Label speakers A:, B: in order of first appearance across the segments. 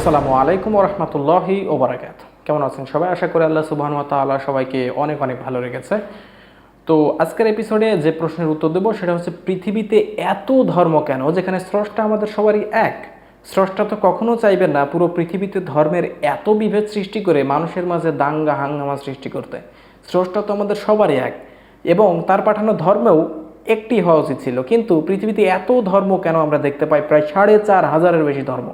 A: আসসালামু আলাইকুম ওয়া রাহমাতুল্লাহি ওয়া বারাকাতুহু। কেমন আছেন সবাই? আশা করি আল্লাহ সুবহানাহু ওয়া তাআলা সবাইকে অনেক অনেক ভালো রেখেছে। তো আজকের এপিসোডে যে প্রশ্নের উত্তর দেব সেটা হচ্ছে, পৃথিবীতে এত ধর্ম কেন, যেখানে স্রষ্টা আমাদের সবারই এক? স্রষ্টা তো কখনো চাইবেন না পুরো পৃথিবীতে ধর্মের এত বিভেদ সৃষ্টি করে মানুষের মাঝে দাঙ্গা হাঙ্গামা সৃষ্টি করতে। স্রষ্টা তো আমাদের সবারই এক এবং তার পাঠানো ধর্মেও একটি হওয়া উচিত ছিল, কিন্তু পৃথিবীতে এত ধর্ম কেন আমরা দেখতে পাই? প্রায় ৪,৫০০-এর বেশি ধর্ম।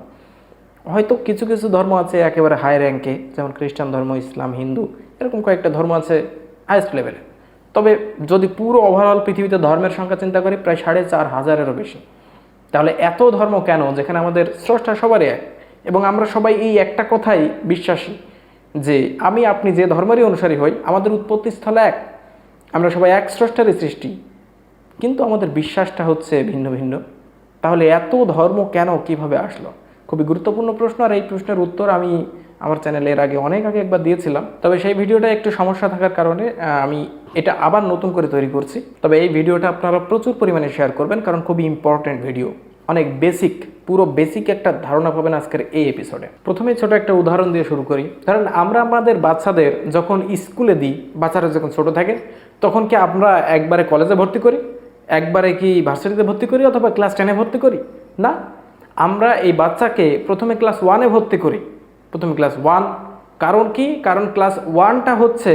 A: হয়তো কিছু কিছু ধর্ম আছে একেবারে হাই র্যাঙ্কে, যেমন খ্রিস্টান ধর্ম, ইসলাম, হিন্দু, এরকম কয়েকটা ধর্ম আছে হাইস্ট লেভেলে। তবে যদি পুরো ওভারঅল পৃথিবীতে ধর্মের সংখ্যা চিন্তা করি, প্রায় ৪,৫০০-এরও বেশি। তাহলে এত ধর্ম কেন, যেখানে আমাদের স্রষ্টা সবারই এক এবং আমরা সবাই এই একটা কথাই বিশ্বাসী যে আমি আপনি যে ধর্মেরই অনুসারী হই, আমাদের উৎপত্তিস্থল এক, আমরা সবাই এক স্রষ্টারই সৃষ্টি, কিন্তু আমাদের বিশ্বাসটা হচ্ছে ভিন্ন ভিন্ন। তাহলে এত ধর্ম কেন, কিভাবে আসলো? খুবই গুরুত্বপূর্ণ প্রশ্ন, আর এই প্রশ্নের উত্তর আমি আমার চ্যানেলে এর আগে অনেক আগে একবার দিয়েছিলাম। তবে সেই ভিডিওটা একটু সমস্যা থাকার কারণে আমি এটা আবার নতুন করে তৈরি করছি। তবে এই ভিডিওটা আপনারা প্রচুর পরিমাণে শেয়ার করবেন, কারণ খুবই ইম্পর্টেন্ট ভিডিও, অনেক বেসিক, পুরো বেসিক একটা ধারণা পাবেন আজকের এই এপিসোডে। প্রথমে ছোট একটা উদাহরণ দিয়ে শুরু করি। কারণ আমরা আমাদের বাচ্চাদের যখন স্কুলে দিই, বাচ্চারা যখন ছোট থাকে, তখন কি আমরা একবারে কলেজে ভর্তি করি, একবারে কি ভার্সিটিতে ভর্তি করি, অথবা ক্লাস 10-এ ভর্তি করি? না, আমরা এই বাচ্চাকে প্রথমে ক্লাস 1-এ ভর্তি করি। প্রথমে ক্লাস 1, কারণ কি? কারণ ক্লাস 1টা হচ্ছে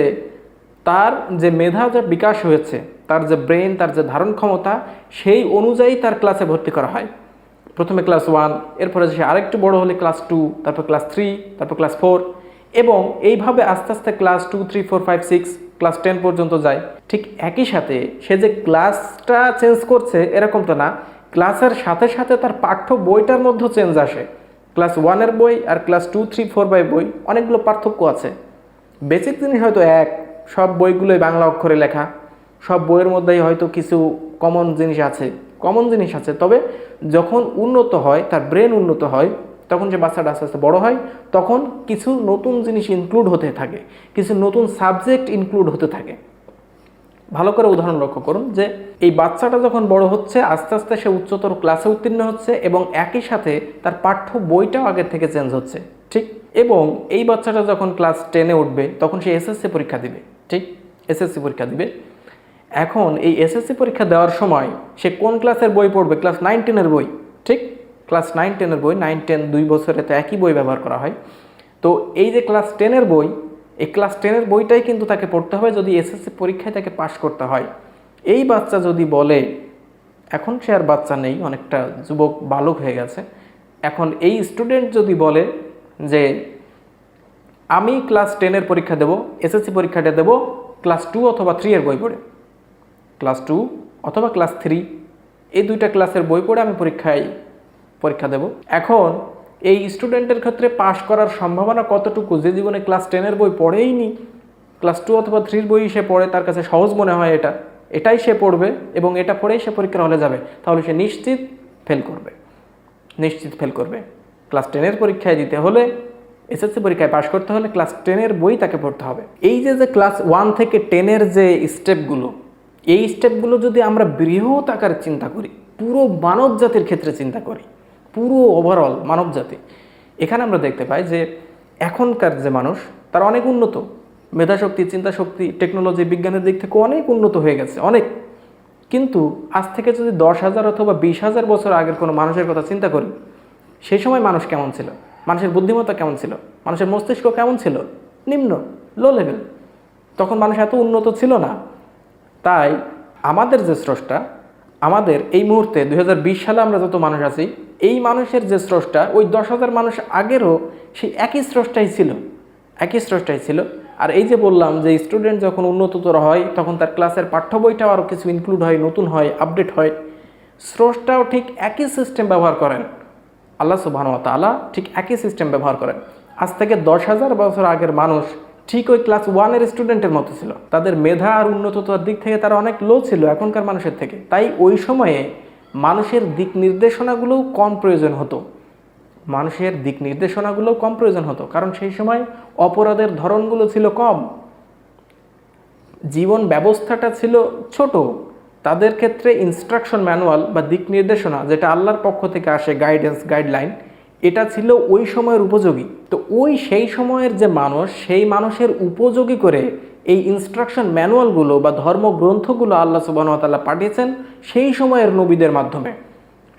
A: তার যে মেধা, যে বিকাশ হয়েছে, তার যে ব্রেন, তার যে ধারণ ক্ষমতা, সেই অনুযায়ী তার ক্লাসে ভর্তি করা হয়। প্রথমে ক্লাস 1, এরপরে সে আরেকটু বড় হলে ক্লাস 2, তারপর ক্লাস 3, তারপর ক্লাস 4, এবং এইভাবে আস্তে আস্তে ক্লাস 2, 3, 4, 5, 6, ক্লাস 10 পর্যন্ত যায়। ঠিক একই সাথে সে যে ক্লাসটা চেঞ্জ করছে এরকমটা না, ক্লাসের সাথে সাথে তার পাঠ্য বইটার মধ্যে চেঞ্জ আসে। ক্লাস 1-এর বই আর ক্লাস 2, 3, 4 বই অনেকগুলো পার্থক্য আছে। বেসিক জিনিস হয়তো এক, সব বইগুলোই বাংলা অক্ষরে লেখা, সব বইয়ের মধ্যেই হয়তো কিছু কমন জিনিস আছে, তবে যখন উন্নত হয়, তার ব্রেন উন্নত হয়, তখন যে বাচ্চাটা আস্তে আস্তে বড় হয়, তখন কিছু নতুন জিনিস ইনক্লুড হতে থাকে, কিছু নতুন সাবজেক্ট ইনক্লুড হতে থাকে। ভালো করে উদাহরণ লক্ষ্য করুন যে এই বাচ্চাটা যখন বড় হচ্ছে, আস্তে আস্তে সে উচ্চতর ক্লাসে উত্তীর্ণ হচ্ছে এবং একই সাথে তার পাঠ্য বইটাও আগের থেকে চেঞ্জ হচ্ছে, ঠিক? এবং এই বাচ্চাটা যখন ক্লাস 10-এ উঠবে, তখন সে এসএসসি পরীক্ষা দিবে, ঠিক? এসএসসি পরীক্ষা দিবে। এখন এই এসএসসি পরীক্ষা দেওয়ার সময় সে কোন ক্লাসের বই পড়বে? ক্লাস 9-10-এর বই, ঠিক? ক্লাস 9-10-এর বই, 9-10 2 বছরে তো একই বই ব্যবহার করা হয়। তো এই যে ক্লাস 10-এর বই, এই ক্লাস 10-এর বইটাই কিন্তু তাকে পড়তে হবে যদি এসএসসি পরীক্ষায় তাকে পাশ করতে হয়। এই বাচ্চা যদি বলে, এখন সে আর বাচ্চা নেই, অনেকটা যুবক বালক হয়ে গেছে, এখন এই স্টুডেন্ট যদি বলে যে আমি ক্লাস 10-এর পরীক্ষা দেব, এসএসসি পরীক্ষাটা দেব ক্লাস 2 অথবা 3-এর বই পড়ে, ক্লাস 2 অথবা ক্লাস 3, এই দুইটা ক্লাসের বই পড়ে আমি পরীক্ষা দেব। এখন এই স্টুডেন্টের ক্ষেত্রে পাশ করার সম্ভাবনা কতটুকু? যে জীবনে ক্লাস 10-এর বই পড়েই নি, ক্লাস 2 অথবা 3-র বই সে পড়ে, তার কাছে সহজ মনে হয় এটাই সে পড়বে এবং এটা পড়েই সে পরীক্ষার হলে যাবে, তাহলে সে নিশ্চিত ফেল করবে। ক্লাস 10-এর পরীক্ষায় দিতে হলে, এসএসসি পরীক্ষায় পাশ করতে হলে ক্লাস 10-এর বই তাকে পড়তে হবে। এই যে ক্লাস 1 থেকে 10-এর যে স্টেপগুলো, এই স্টেপগুলো যদি আমরা বৃহৎ আকারে চিন্তা করি, পুরো মানব জাতির ক্ষেত্রে চিন্তা করি, পুরো ওভারঅল মানব জাতি, এখানে আমরা দেখতে পাই যে এখনকার যে মানুষ, তারা অনেক উন্নত, মেধাশক্তি, চিন্তাশক্তি, টেকনোলজি, বিজ্ঞানের দিক থেকে অনেক উন্নত হয়ে গেছে, অনেক। কিন্তু আজ থেকে যদি 10,000 অথবা 20,000 বছর আগের কোনো মানুষের কথা চিন্তা করি, সেই সময় মানুষ কেমন ছিল? মানুষের বুদ্ধিমত্তা কেমন ছিল? মানুষের মস্তিষ্ক কেমন ছিল? নিম্ন, লো লেভেল। তখন মানুষ এত উন্নত ছিল না। তাই আমাদের যে স্রষ্টা, আমাদের এই মুহূর্তে 2020 সালে আমরা যত মানুষ আছি, এই মানুষের যে স্রষ্টা, ওই 10,000 মানুষ আগেরও সেই একই স্রষ্টাই ছিল। আর এই যে বললাম যে স্টুডেন্ট যখন উন্নততর হয়, তখন তার ক্লাসের পাঠ্য বইটাও আরও কিছু ইনক্লুড হয়, নতুন হয়, আপডেট হয়। স্রষ্টাও ঠিক একই সিস্টেম ব্যবহার করেন, আল্লাহ সুবহানাহু ওয়া তাআলা ঠিক একই সিস্টেম ব্যবহার করেন। আজ থেকে 10,000 বছর আগের মানুষ ঠিক ওই ক্লাস 1-এর স্টুডেন্টের মতো ছিল। তাদের মেধা আর উন্নততার দিক থেকে তারা অনেক লো ছিল এখনকার মানুষের থেকে। তাই ওই সময়ে মানুষের দিক নির্দেশনাগুলোও কম প্রয়োজন হতো, কারণ সেই সময় অপরাধের ধরনগুলো ছিল কম, জীবন ব্যবস্থাটা ছিল ছোট। তাদের ক্ষেত্রে ইনস্ট্রাকশন ম্যানুয়াল বা দিক নির্দেশনা, যেটা আল্লাহর পক্ষ থেকে আসে, গাইডলাইন, এটা ছিল ওই সময়ের উপযোগী। তো সেই সময়ের যে মানুষ, সেই মানুষের উপযোগী করে এই ইনস্ট্রাকশন ম্যানুয়ালগুলো বা ধর্মগ্রন্থগুলো আল্লাহ সুবহানাহু ওয়া তাআলা পাঠিয়েছেন সেই সময়ের নবীদের মাধ্যমে।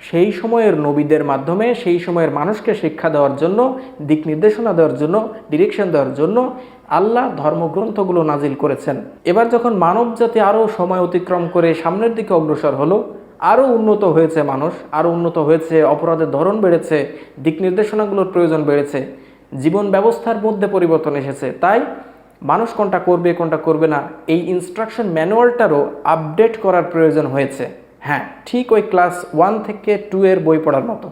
A: সেই সময়ের নবীদের মাধ্যমে সেই সময়ের মানুষকে শিক্ষা দেওয়ার জন্য, দিক নির্দেশনা দেওয়ার জন্য, ডিরেকশন দেওয়ার জন্য আল্লাহ ধর্মগ্রন্থগুলো নাজিল করেছেন। এবার যখন মানব জাতি আরও সময় অতিক্রম করে সামনের দিকে অগ্রসর হলো, আরও উন্নত হয়েছে মানুষ, আরও উন্নত হয়েছে, অপরাধের ধরন বেড়েছে, দিক নির্দেশনাগুলোর প্রয়োজন বেড়েছে, জীবন ব্যবস্থার মধ্যে পরিবর্তন এসেছে, তাই মানুষ কোনটা করবে কোনটা করবে না এই ইনস্ট্রাকশন ম্যানুয়ালটারও আপডেট করার প্রয়োজন হয়েছে। হ্যাঁ, ঠিক ওই ক্লাস 1 থেকে 2 এর বই পড়ার মতো।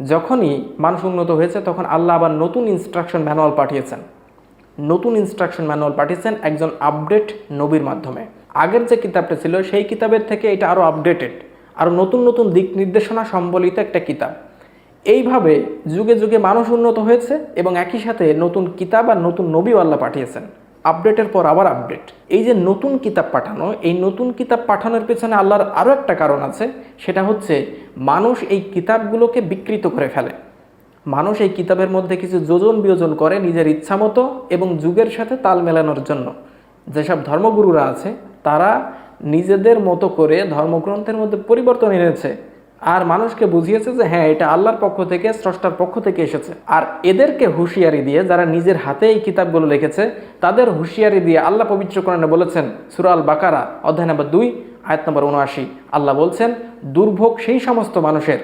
A: যখনই মানুষ উন্নত হয়েছে তখন আল্লাহ আবার নতুন ইনস্ট্রাকশন ম্যানুয়াল পাঠিয়েছেন। নতুন ইনস্ট্রাকশন ম্যানুয়াল পাঠিয়েছেন একজন আপডেট নবীর মাধ্যমে। আগের যে কিতাবটা ছিল সেই কিতাবের থেকে এটা আরও আপডেটেড, আরও নতুন নতুন দিক নির্দেশনা সম্বলিত একটা কিতাব। এইভাবে যুগে যুগে মানুষ উন্নত হয়েছে এবং একই সাথে নতুন কিতাব আর নতুন নবীও আল্লাহ পাঠিয়েছেন। আপডেটের পর আবার আপডেট। এই যে নতুন কিতাব পাঠানো, এই নতুন কিতাব পাঠানোর পেছনে আল্লাহর আরও একটা কারণ আছে, সেটা হচ্ছে মানুষ এই কিতাবগুলোকে বিকৃত করে ফেলে। মানুষ এই কিতাবের মধ্যে কিছু যোজন বিয়োজন করে নিজের ইচ্ছা মতো এবং যুগের সাথে তাল মেলানোর জন্য। যেসব ধর্মগুরুরা আছে তারা নিজেদের মতো করে ধর্মগ্রন্থের মধ্যে পরিবর্তন এনেছে আর মানুষকে বুঝিয়েছে যে হ্যাঁ, এটা আল্লাহর পক্ষ থেকে, স্রষ্টার পক্ষ থেকে এসেছে। আর এদেরকে হুঁশিয়ারি দিয়ে, যারা নিজের হাতে এই কিতাবগুলো লিখেছে তাদের হুঁশিয়ারি দিয়ে আল্লাহ পবিত্র কোরআনে বলেছেন, সূরা আল বাকারা অধ্যায় নম্বর 2 আয়াত নম্বর 79, আল্লাহ বলছেন, দুর্ভোগ সেই সমস্ত মানুষের।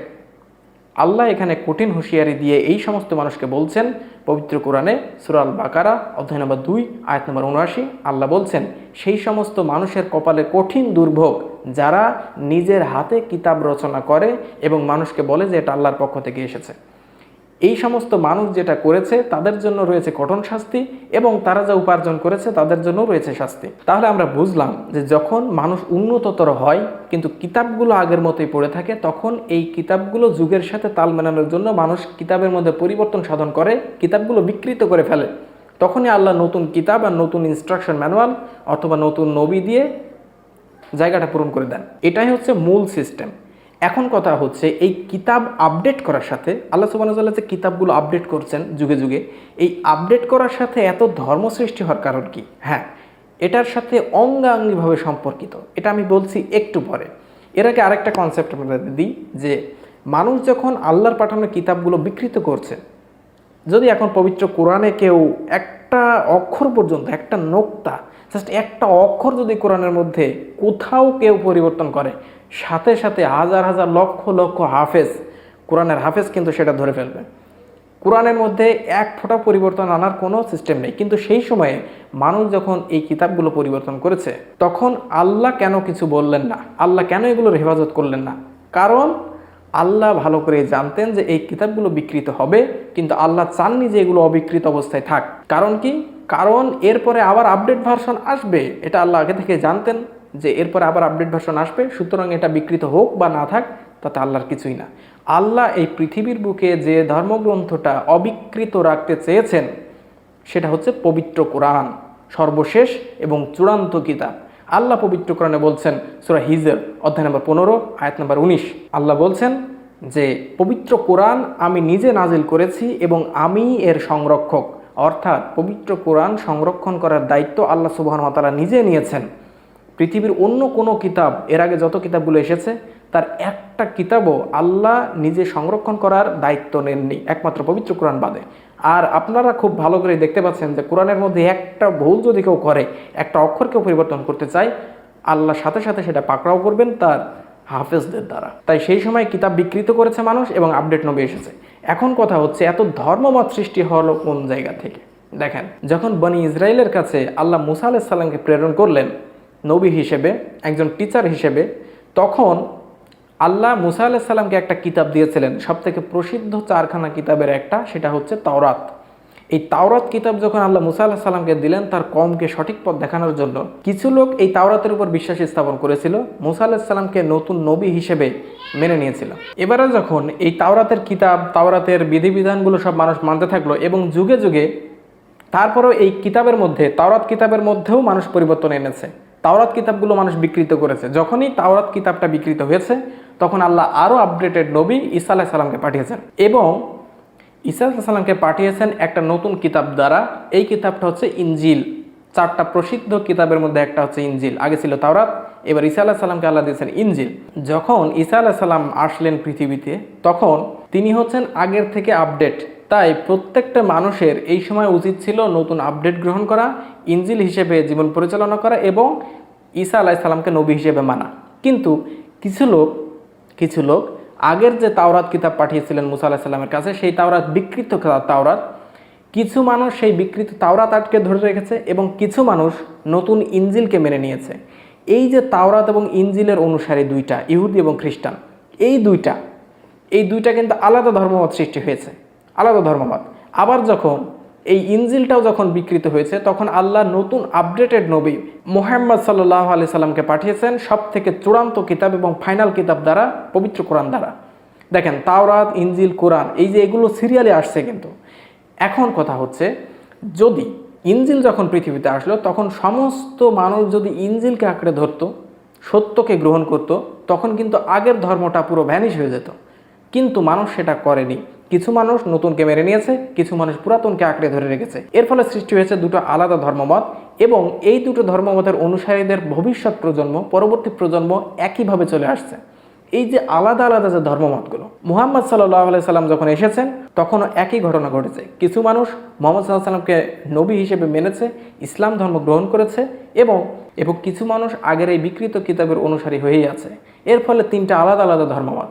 A: আল্লাহ এখানে কঠিন হুঁশিয়ারি দিয়ে এই সমস্ত মানুষকে বলছেন পবিত্র কোরআনে সূরা আল বাকারা অধ্যায় নম্বর 2 আয়াত নম্বর 79, আল্লাহ বলছেন, সেই সমস্ত মানুষের কপালে কঠিন দুর্ভোগ যারা নিজের হাতে কিতাব রচনা করে এবং মানুষকে বলে যে এটা আল্লাহর পক্ষ থেকে এসেছে। এই সমস্ত মানুষ যেটা করেছে তাদের জন্য রয়েছে কঠোর শাস্তি এবং তারা যা উপার্জন করেছে তাদের জন্য রয়েছে শাস্তি। তাহলে আমরা বুঝলাম যে যখন মানুষ উন্নততর হয় কিন্তু কিতাবগুলো আগের মতোই পড়ে থাকে, তখন এই কিতাবগুলো যুগের সাথে তাল মেলানোর জন্য মানুষ কিতাবের মধ্যে পরিবর্তন সাধন করে, কিতাবগুলো বিকৃত করে ফেলে। তখনই আল্লাহ নতুন কিতাব আর নতুন ইনস্ট্রাকশন ম্যানুয়াল অথবা নতুন নবী দিয়ে জায়গাটা পূরণ করে দেন। এটাই হচ্ছে মূল সিস্টেম। এখন কথা হচ্ছে এই কিতাব আপডেট করার সাথে আল্লাহ সুবহানাহু ওয়া তাআলা যে কিতাবগুলো আপডেট করছেন যুগে যুগে, এই আপডেট করার সাথে এত ধর্ম সৃষ্টি হওয়ার কারণ কি? হ্যাঁ, এটার সাথে অঙ্গাঙ্গিভাবে সম্পর্কিত। এটা আমি বলছি একটু পরে। এর আগে আরেকটা কনসেপ্ট আপনাদের দিই যে মানুষ যখন আল্লাহর পাঠানো কিতাবগুলো বিকৃত করছে, যদি এখন পবিত্র কোরআনে কেউ একটা অক্ষর পর্যন্ত, একটা নোক্তা, জাস্ট একটা অক্ষর যদি কোরআনের মধ্যে কোথাও কেউ পরিবর্তন করে, সাথে সাথে হাজার হাজার লক্ষ লক্ষ হাফেজ, কোরআনের হাফেজ কিন্তু সেটা ধরে ফেলবে। কোরআনের মধ্যে এক ফোঁটা পরিবর্তন আনার কোনো সিস্টেম নেই। কিন্তু সেই সময়ে মানুষ যখন এই কিতাবগুলো পরিবর্তন করেছে তখন আল্লাহ কেন কিছু বললেন না? আল্লাহ কেন এগুলোর হেফাজত করলেন না? কারণ আল্লাহ ভালো করে জানতেন যে এই কিতাবগুলো বিকৃত হবে, কিন্তু আল্লাহ চাননি যে এগুলো অবিকৃত অবস্থায় থাক। কারণ কি? কারণ এরপরে আবার আপডেট ভার্সন আসবে, এটা আল্লাহ আগে থেকে জানতেন যে এরপরে আবার আপডেট ভার্সন আসবে, সুতরাং এটা বিকৃত হোক বা না থাক তাতে আল্লাহর কিছুই না। আল্লাহ এই পৃথিবীর বুকে যে ধর্মগ্রন্থটা অবিকৃত রাখতে চেয়েছেন সেটা হচ্ছে পবিত্র কোরআন, সর্বশেষ এবং চূড়ান্ত কিতাব। আল্লাহ পবিত্র কোরআনে বলছেন সূরা হিজর অধ্যায় নম্বর 15 আয়াত নম্বর 19, আল্লাহ বলছেন যে পবিত্র কোরআন আমি নিজে নাজিল করেছি এবং আমি এর সংরক্ষক। অর্থাৎ পবিত্র কোরআন সংরক্ষণ করার দায়িত্ব আল্লাহ সুবহানাহু ওয়া তাআলা নিজে নিয়েছেন। পৃথিবীর অন্য কোনো কিতাব, এর আগে যত কিতাবগুলো এসেছে তার একটা কিতাবও আল্লাহ নিজে সংরক্ষণ করার দায়িত্ব নেননি, একমাত্র পবিত্র কোরআন বাদে। আর আপনারা খুব ভালো করে দেখতে পাচ্ছেন যে কোরআনের মধ্যে একটা ভুল যদি কেউ করে, একটা অক্ষরকেও পরিবর্তন করতে চায়, আল্লাহ সাথে সাথে সেটা পাকড়াও করবেন তার হাফেজদের দ্বারা। তাই সেই সময় কিতাব বিকৃত করেছে মানুষ এবং আপডেট নবী এসেছে। এখন কথা হচ্ছে এত ধর্মমত সৃষ্টি হলো কোন জায়গা থেকে? দেখেন, যখন বনি ইসরায়েলের কাছে আল্লাহ মুসা আলাইহিস সালামকে প্রেরণ করলেন নবী হিসেবে, একজন টিচার হিসেবে, তখন আল্লাহ মুসা আলাইহিস সালামকে একটা কিতাব দিয়েছিলেন, সবথেকে প্রসিদ্ধ 4খানা কিতাবের একটা, সেটা হচ্ছে তাওরাত। এই তাওরাত কিতাব যখন আল্লাহ মুসা আলাইহিস সালামকে দিলেন তার কওমকে সঠিক পথ দেখানোর জন্য, কিছু লোক এই তাওরাতের উপর বিশ্বাস স্থাপন করেছিল, মুসা আলাইহিস সালামকে নতুন নবী হিসেবে মেনে নিয়েছিল। এবারে যখন এই তাওরাতের কিতাব, তাওরাতের বিধিবিধানগুলো সব মানুষ মানতে থাকলো এবং যুগে যুগে তারপরেও এই কিতাবের মধ্যে, তাওরাত কিতাবের মধ্যেও মানুষ পরিবর্তন এনেছে, তাওরাত কিতাবগুলো মানুষ বিকৃত করেছে। যখনই তাওরাত কিতাবটা বিকৃত হয়েছে তখন আল্লাহ আরও আপডেটেড নবী ঈসা আলাইহিস সালামকে পাঠিয়েছেন এবং ঈসা আলাইহিস সালামকে পাঠিয়েছেন একটা নতুন কিতাব দ্বারা। এই কিতাবটা হচ্ছে ইনজিল। 4টা প্রসিদ্ধ কিতাবের মধ্যে একটা হচ্ছে ইনজিল। আগে ছিল তাওরাত, এবার ঈসা আলাইহিস সালামকে আল্লাহ দিয়েছেন ইনজিল। যখন ঈসা আলাইহিস সালাম আসলেন পৃথিবীতে, তখন তিনি হচ্ছেন আগের থেকে আপডেট। তাই প্রত্যেকটা মানুষের এই সময় উচিত ছিল নতুন আপডেট গ্রহণ করা, ইনজিল হিসেবে জীবন পরিচালনা করা এবং ঈসা আলাইহিস সালামকে নবী হিসেবে মানা। কিন্তু কিছু লোক আগের যে তাওরাত কিতাব পাঠিয়েছিলেন মুসা আলাইহিস সালামের কাছে, সেই তাওরাত বিকৃত তাওরাত, কিছু মানুষ সেই বিকৃত তাওরাত আটকে ধরে রেখেছে এবং কিছু মানুষ নতুন ইনজিলকে মেনে নিয়েছে। এই যে তাওরাত এবং ইনজিলের অনুসারী দুইটা, ইহুদি এবং খ্রিস্টান, এই দুইটা কিন্তু আলাদা ধর্মমত সৃষ্টি হয়েছে, আলাদা ধর্মমত। আবার যখন এই ইনজিলটাও যখন বিকৃত হয়েছে, তখন আল্লাহ নতুন আপডেটেড নবী মুহাম্মদ সাল্লাল্লাহু আলাইহি সাল্লামকে পাঠিয়েছেন সব থেকে চূড়ান্ত কিতাব এবং ফাইনাল কিতাব দ্বারা, পবিত্র কোরআন দ্বারা। দেখেন, তাওরাত, ইনজিল, কোরআন, এই যে এগুলো সিরিয়ালে আসছে। কিন্তু এখন কথা হচ্ছে, যদি ইনজিল যখন পৃথিবীতে আসলো, তখন সমস্ত মানুষ যদি ইনজিলকে আঁকড়ে ধরতো, সত্যকে গ্রহণ করত, তখন কিন্তু আগের ধর্মটা পুরো ভ্যানিশ হয়ে যেত। কিন্তু মানুষ সেটা করেনি। কিছু মানুষ নতুনকে মেনে নিয়েছে, কিছু মানুষ পুরাতনকে আঁকড়ে ধরে রেখেছে। এর ফলে সৃষ্টি হয়েছে দুটো আলাদা ধর্মমত এবং এই দুটো ধর্মমতের অনুসারীদের ভবিষ্যৎ প্রজন্ম, পরবর্তী প্রজন্ম একইভাবে চলে আসছে। এই যে আলাদা আলাদা যে ধর্মমতগুলো, মুহাম্মদ সাল্লাল্লাহু আলাইহি সাল্লাম যখন এসেছেন তখনও একই ঘটনা ঘটেছে। কিছু মানুষ মুহাম্মদ সাল্লাল্লাহু আলাইহি সাল্লামকে নবী হিসেবে মেনেছে, ইসলাম ধর্ম গ্রহণ করেছে এবং কিছু মানুষ আগের এই বিকৃত কিতাবের অনুসারী হয়েই আছে। এর ফলে 3টা আলাদা আলাদা ধর্মমত।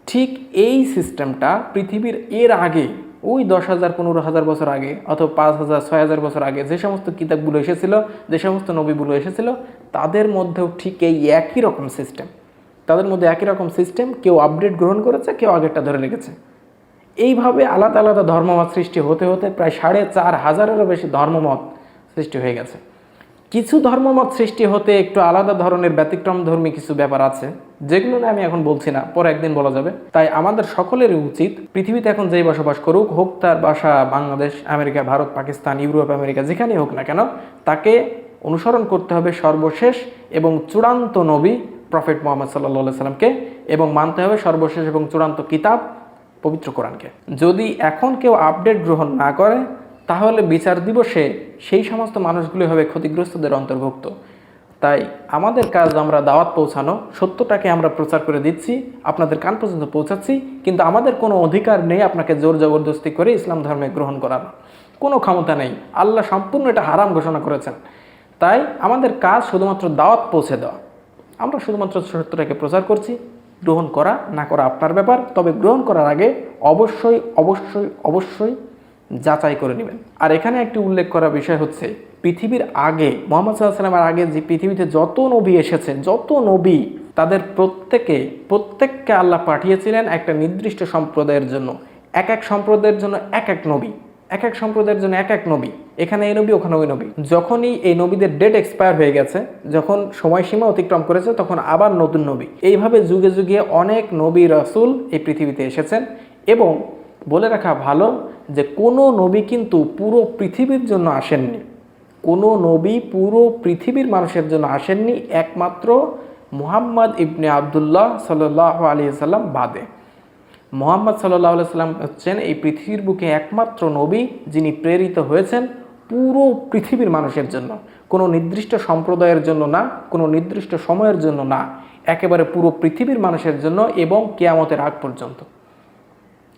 A: ঠিক এই সিস্টেমটা পৃথিবীর এর আগে, ওই 10,000 15,000 বছর আগে অথবা 5,000 6,000 বছর আগে যে সমস্ত কিতাবগুলো এসেছিল, যে সমস্ত নবীগুলো এসেছিল, তাদের মধ্যেও ঠিক এই একই রকম সিস্টেম। কেউ আপডেট গ্রহণ করেছে, কেউ আগেরটা ধরে রেখেছে। এইভাবে আলাদা আলাদা ধর্মমত সৃষ্টি হতে হতে প্রায় 4,500-এরও বেশি ধর্মমত সৃষ্টি হয়ে গেছে। কিছু ধর্মমত সৃষ্টি হতে একটু আলাদা ধরনের ব্যতিক্রম ধর্মী কিছু ব্যাপার আছে, যেগুলো না আমি এখন বলছি না, পরে একদিন বলা যাবে। তাই আমাদের সকলেরই উচিত, পৃথিবীতে এখন যেই বসবাস করুক, হোক তার বাসা Bangladesh, America, Bharat, Pakistan, Europe, America, যেখানেই হোক না কেন, তাকে অনুসরণ করতে হবে সর্বশেষ এবং চূড়ান্ত নবী প্রফেট মুহাম্মদ সাল্লাল্লাহু আলাইহি সাল্লামকে এবং মানতে হবে সর্বশেষ এবং চূড়ান্ত কিতাব পবিত্র কোরআনকে। যদি এখন কেউ আপডেট গ্রহণ না করে, তাহলে বিচার দিবসে সেই সমস্ত মানুষগুলি হবে ক্ষতিগ্রস্তদের অন্তর্ভুক্ত। তাই আমাদের কাজ আমরা দাওয়াত পৌঁছানো, সত্যটাকে আমরা প্রচার করে দিচ্ছি, আপনাদের কান পর্যন্ত পৌঁছাচ্ছি, কিন্তু আমাদের কোনো অধিকার নেই আপনাকে জোর জবরদস্তি করে ইসলাম ধর্মে গ্রহণ করানো, কোনো ক্ষমতা নেই। আল্লাহ সম্পূর্ণ এটা হারাম ঘোষণা করেছেন। তাই আমাদের কাজ শুধুমাত্র দাওয়াত পৌঁছে দেওয়া। আমরা শুধুমাত্র সত্যটাকে প্রচার করছি, গ্রহণ করা না করা আপনার ব্যাপার। তবে গ্রহণ করার আগে অবশ্যই অবশ্যই অবশ্যই যাচাই করে নেবেন। আর এখানে একটি উল্লেখ করা বিষয় হচ্ছে, পৃথিবীর আগে, মুহাম্মদ সাল্লাল্লাহু আলাইহি ওয়াসাল্লামের আগে যে পৃথিবীতে যত নবী এসেছে, যত নবী, তাদের প্রত্যেককে আল্লাহ পাঠিয়েছিলেন একটা নির্দিষ্ট সম্প্রদায়ের জন্য। এক এক সম্প্রদায়ের জন্য এক এক নবী, এক এক সম্প্রদায়ের জন্য এক এক নবী। এখানে এই নবী, ওখানে ওই নবী। যখনই এই নবীদের ডেট এক্সপায়ার হয়ে গেছে, যখন সময়সীমা অতিক্রম করেছে, তখন আবার নতুন নবী। এইভাবে যুগে যুগে অনেক নবী রাসূল এই পৃথিবীতে এসেছেন। এবং বলে রাখা ভালো যে কোনো নবী কিন্তু পুরো পৃথিবীর জন্য আসেননি, কোনো নবী পুরো পৃথিবীর মানুষের জন্য আসেননি, একমাত্র মুহাম্মদ ইবনে আবদুল্লাহ সাল্লাল্লাহু আলাইহি সাল্লাম বাদে। মুহাম্মদ সাল্লাল্লাহু আলাইহি সাল্লাম হচ্ছেন এই পৃথিবীর বুকে একমাত্র নবী যিনি প্রেরিত হয়েছেন পুরো পৃথিবীর মানুষের জন্য, কোনো নির্দিষ্ট সম্প্রদায়ের জন্য না, কোনো নির্দিষ্ট সময়ের জন্য না, একেবারে পুরো পৃথিবীর মানুষের জন্য। এবং কিয়ামতের আগ পর্যন্ত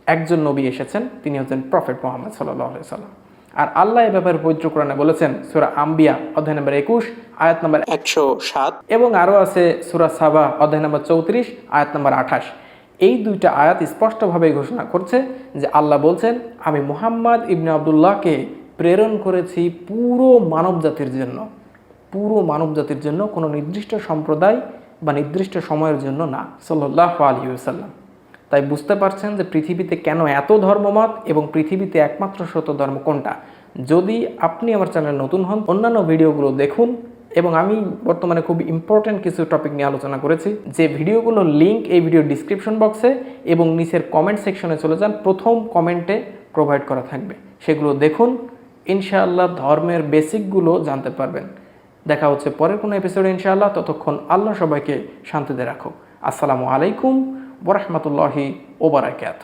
A: একজন নবী এসেছেন, তিনি হচ্ছেন প্রফেট মুহাম্মদ সাল্লাল্লাহু আলাইহি সাল্লাম। আর আল্লাহ এ ব্যাপারে পবিত্র কোরআনে বলেছেন সূরা আম্বিয়া অধ্যায় নম্বর 21 আয়াত নম্বর 107 এবং আরও আছে সূরা সাবা অধ্যায় নম্বর 34 আয়াত নম্বর 28। এই দুইটা আয়াত স্পষ্টভাবে ঘোষণা করছে যে আল্লাহ বলছেন, আমি মুহাম্মদ ইবনে আবদুল্লাহকে প্রেরণ করেছি পুরো মানব জাতির জন্য, কোনো নির্দিষ্ট সম্প্রদায় বা নির্দিষ্ট সময়ের জন্য না, সাল্লাল্লাহু আলাইহি ওয়াসাল্লাম। তাই বুঝতে পারছেন যে পৃথিবীতে কেন এত ধর্মমত এবং পৃথিবীতে একমাত্র সত্য ধর্ম কোনটা। যদি আপনি আমার চ্যানেল নতুন হন, অন্যান্য ভিডিওগুলো দেখুন। এবং আমি বর্তমানে খুব ইম্পর্টেন্ট কিছু টপিক নিয়ে আলোচনা করেছি, যে ভিডিওগুলোর লিঙ্ক এই ভিডিও ডিসক্রিপশন বক্সে এবং নিচের কমেন্ট সেকশনে চলে যান, প্রথম কমেন্টে প্রোভাইড করা থাকবে। সেগুলো দেখুন, ইনশাআল্লাহ ধর্মের বেসিকগুলো জানতে পারবেন। দেখা হচ্ছে পরের কোনো এপিসোডে ইনশাআল্লাহ। ততক্ষণ আল্লাহ সবাইকে শান্তিতে রাখুক। আসসালামু আলাইকুম ওয়া রাহমাতুল্লাহি ওয়া বারাকাতুহু।